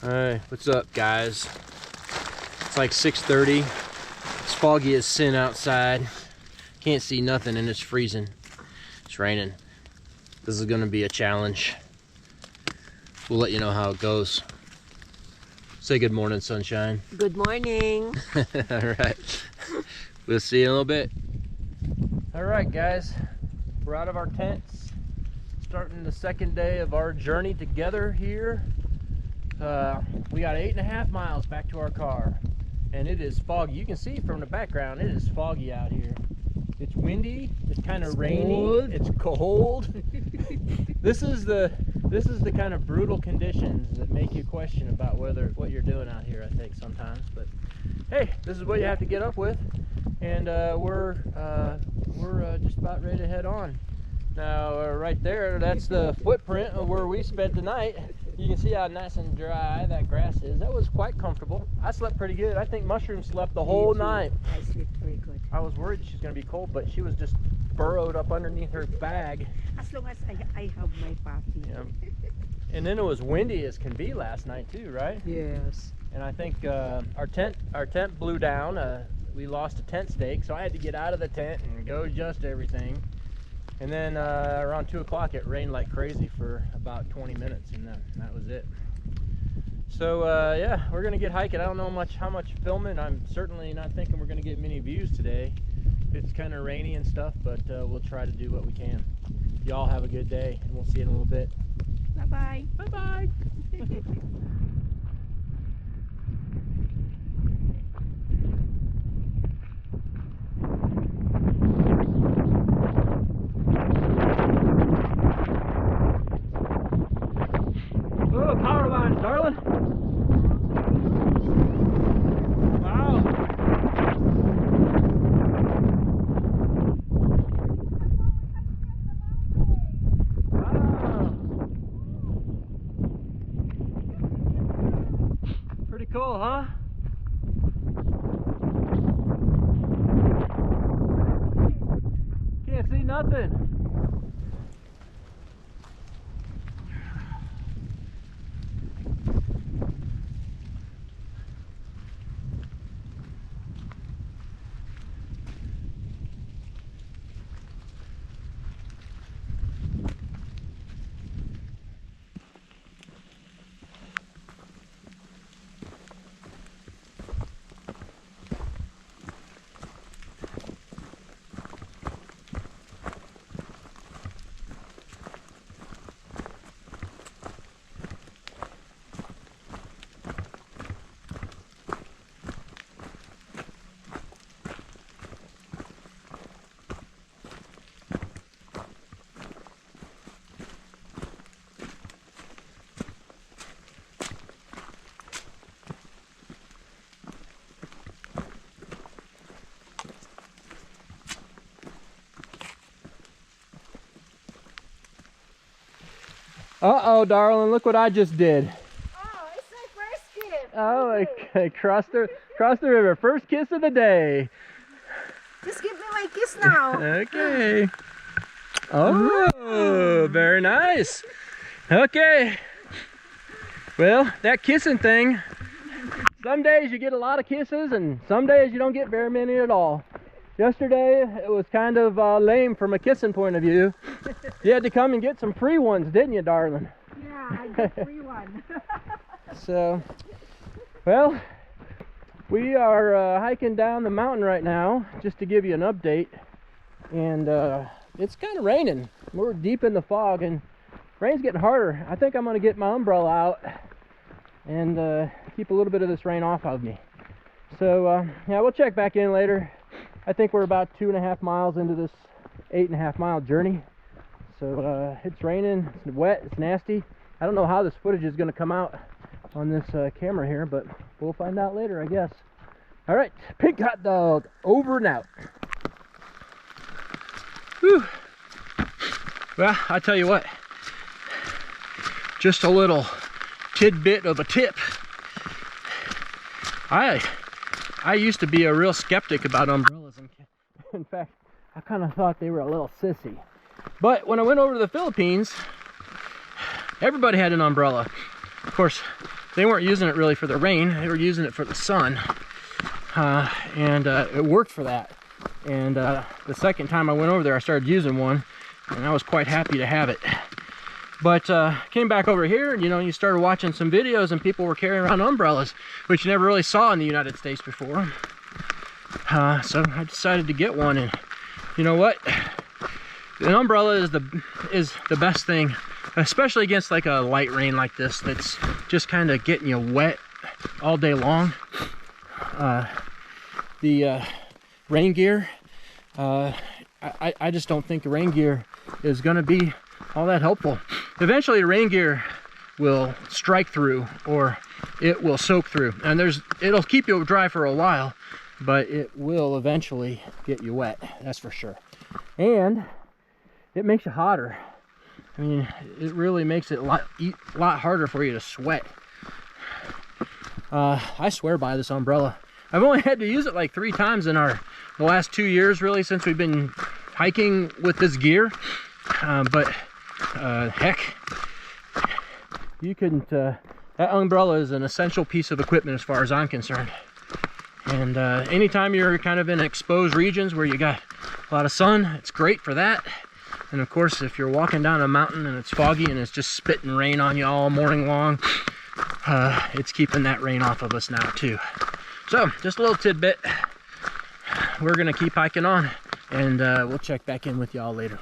Alright, what's up guys? It's like 6:30. It's foggy as sin outside. Can't see nothing and it's freezing. It's raining. This is gonna be a challenge. We'll let you know how it goes. Say good morning, sunshine. Good morning. Alright. We'll see you in a little bit. Alright guys, we're out of our tents. Starting the second day of our journey together here. We got 8.5 miles back to our car, and it is foggy. You can see from the background, it is foggy out here. It's windy, it's kind of rainy, cold. It's cold. This is the kind of brutal conditions that make you question about what you're doing out here, I think, sometimes. But hey, this is what you have to get up with, and we're just about ready to head on. Now, right there, that's the footprint of where we spent the night. You can see how nice and dry that grass is. That was quite comfortable. I slept pretty good. I think Mushroom slept the whole night. I slept very good. I was worried she's going to be cold, but she was just burrowed up underneath her bag. As long as I have my puppy. Yeah. And then it was windy as can be last night too, right? Yes. And I think our tent blew down. We lost a tent stake, so I had to get out of the tent and go adjust everything. And then around 2 o'clock it rained like crazy for about 20 minutes, and that was it. So yeah, we're gonna get hiking. I don't know how much filming. I'm certainly not thinking we're gonna get many views today. It's kind of rainy and stuff, but we'll try to do what we can. Y'all have a good day, and we'll see you in a little bit. Bye-bye. Bye-bye. Oh, power lines, darling. Wow. Wow. Pretty cool, huh? Can't see nothing. Uh-oh, darling, look what I just did. Oh, it's my first gift. Oh, okay. Crossed the river. First kiss of the day. Just give me my kiss now. Okay. Oh, very nice. Okay. Well, that kissing thing, some days you get a lot of kisses and some days you don't get very many at all. Yesterday, it was kind of lame from a kissing point of view. You had to come and get some free ones, didn't you, darling? Yeah, I got free one. So, well, we are hiking down the mountain right now, just to give you an update. And it's kind of raining. We're deep in the fog, and rain's getting harder. I think I'm going to get my umbrella out and keep a little bit of this rain off of me. So, yeah, we'll check back in later. I think we're about 2.5 miles into this 8.5 mile journey. So it's raining, it's wet, it's nasty. I don't know how this footage is going to come out on this camera here, but we'll find out later, I guess. All right, Pink Hot Dog, over and out. Whew. Well, I tell you what, just a little tidbit of a tip. I used to be a real skeptic about umbrellas. In fact, I kind of thought they were a little sissy. But when I went over to the Philippines, everybody had an umbrella. Of course, they weren't using it really for the rain, they were using it for the sun. It worked for that. And the second time I went over there, I started using one, and I was quite happy to have it. But came back over here, and you started watching some videos, and people were carrying around umbrellas, which you never really saw in the United States before. So I decided to get one, and you know what? An umbrella is the best thing, especially against like a light rain like this that's just kind of getting you wet all day long. The rain gear, I just don't think the rain gear is going to be all that helpful. Eventually the rain gear will strike through, or it will soak through, and it'll keep you dry for a while, but it will eventually get you wet, that's for sure. And it makes you hotter. I mean, it really makes it a lot harder for you to sweat. I swear by this umbrella. I've only had to use it like 3 times in the last 2 years, really, since we've been hiking with this gear. Heck, you couldn't, that umbrella is an essential piece of equipment as far as I'm concerned. And anytime you're kind of in exposed regions where you got a lot of sun, it's great for that. And of course, if you're walking down a mountain and it's foggy and it's just spitting rain on you all morning long, it's keeping that rain off of us now too. So, just a little tidbit. We're gonna keep hiking on, and we'll check back in with y'all later.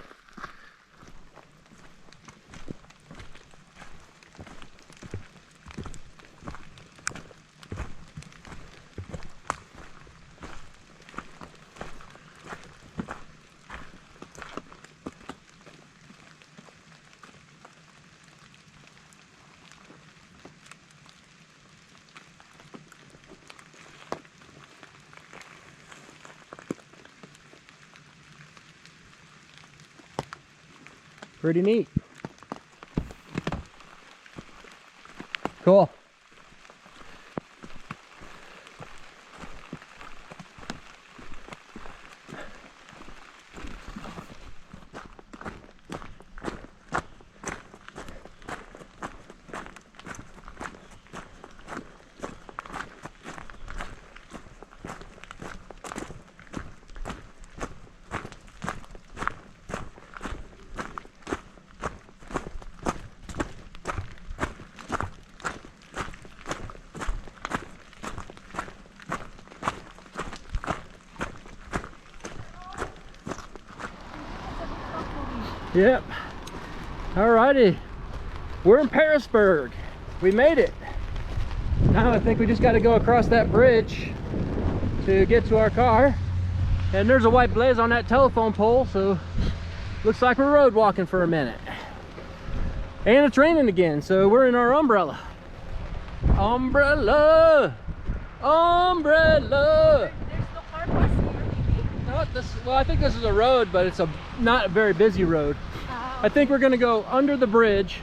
Pretty neat. Cool. Yep. Alrighty. We're in Pearisburg. We made it. Now I think we just got to go across that bridge to get to our car. And there's a white blaze on that telephone pole, so looks like we're road walking for a minute. And it's raining again, so we're in our umbrella. Umbrella! Umbrella! Well, I think this is a road, but it's not a very busy road. I think we're gonna go under the bridge,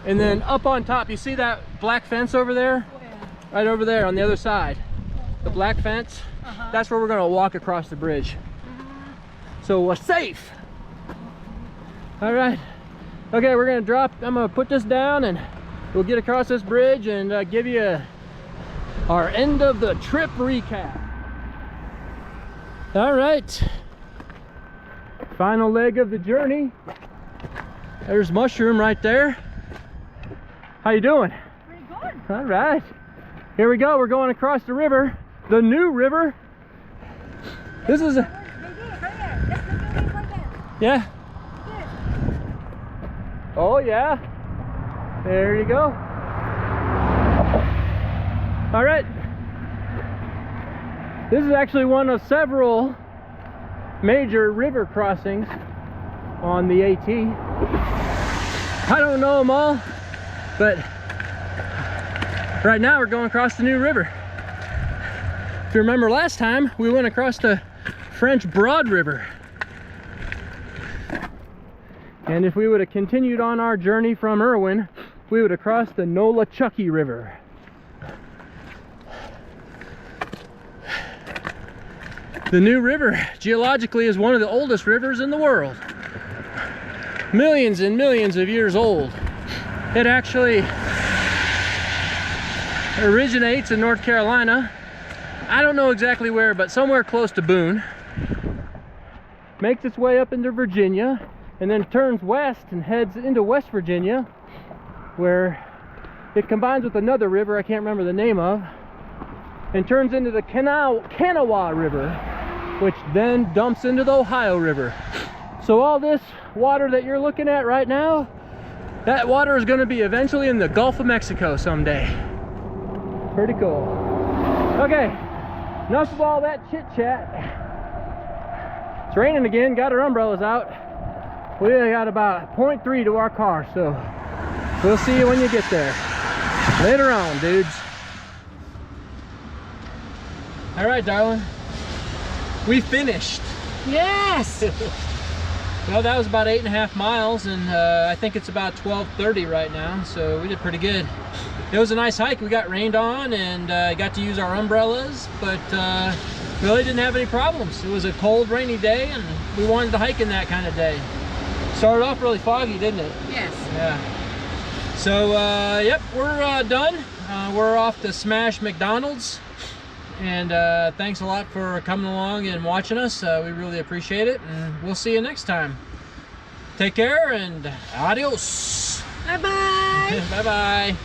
and then up on top. You see that black fence over there? Right over there on the other side. The black fence. That's where we're gonna walk across the bridge. So we're safe. All right. Okay, we're gonna drop. I'm gonna put this down, and we'll get across this bridge and give you our end of the trip recap. All right, final leg of the journey. There's Mushroom right there. How you doing? Pretty good. All right, here we go. We're going across the river, the new river. This is a... Yeah. Oh yeah. There you go. All right. This is actually one of several major river crossings on the AT. I don't know them all, but right now we're going across the new river. If you remember last time, we went across the French Broad River. And if we would have continued on our journey from Irwin, we would have crossed the Nolichucky River. The new river, geologically, is one of the oldest rivers in the world. Millions and millions of years old. It actually originates in North Carolina. I don't know exactly where, but somewhere close to Boone. Makes its way up into Virginia, and then turns west and heads into West Virginia, where it combines with another river I can't remember the name of, and turns into the Kanawha River, which then dumps into the Ohio River. So all this water that you're looking at right now, that water is going to be eventually in the Gulf of Mexico someday. Pretty cool. Okay, enough of all that chit chat. It's raining again, got our umbrellas out. We got about 0.3 to our car, so we'll see you when you get there. Later on, dudes. All right, darling. We finished. Yes! Well, that was about 8.5 miles, and I think it's about 12:30 right now, so we did pretty good. It was a nice hike. We got rained on and got to use our umbrellas, but really didn't have any problems. It was a cold, rainy day, and we wanted to hike in that kind of day. Started off really foggy, didn't it? Yes. Yeah. So, yep, we're done. We're off to smash McDonald's. And thanks a lot for coming along and watching us. We really appreciate it, and we'll see you next time. Take care and adios. Bye-bye. Bye-bye.